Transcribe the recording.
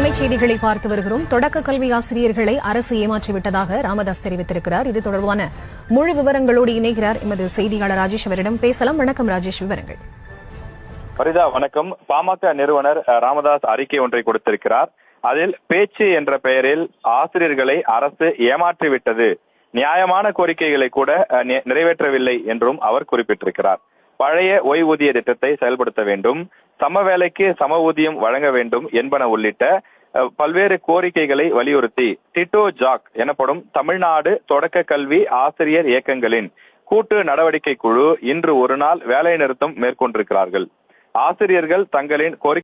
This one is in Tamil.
அண்மைச் செய்திகளை பார்த்து வருகிறோம். தொடக்க கல்வி ஆசிரியர்களை அரசு ஏமாற்றிவிட்டதாக ராமதாஸ் தெரிவித்திருக்கிறார். இது தொடர்பான முழு விவரங்களோடு இணைகிறார் எமது செய்தியாளர் ராஜேஷ். அவரிடம் பேசலாம். வணக்கம் ராஜேஷ், விவரங்கள். பரிதா, வணக்கம். பாமக நிறுவனர் ராமதாஸ் அறிக்கை ஒன்றை கொடுத்திருக்கிறார். அதில் பேச்சு என்ற பெயரில் ஆசிரியர்களை அரசு ஏமாற்றிவிட்டது, நியாயமான கோரிக்கைகளை கூட நிறைவேற்றவில்லை என்றும் அவர் குறிப்பிட்டிருக்கிறார். பழைய ஓய்வூதிய திட்டத்தை செயல்படுத்த வேண்டும், சம வேலைக்கு சம ஊதியம் வழங்க வேண்டும் என்பன உள்ளிட்ட பல்வேறு கோரிக்கைகளை வலியுறுத்தி டிட்டோ ஜாக் எனப்படும் தமிழ்நாடு தொடக்க கல்வி ஆசிரியர் இயக்கங்களின் கூட்டு நடவடிக்கை குழு இன்று ஒரு நாள் வேலை நிறுத்தம் மேற்கொண்டிருக்கிறார்கள். ஆசிரியர்கள் தங்களின் கோரிக்கை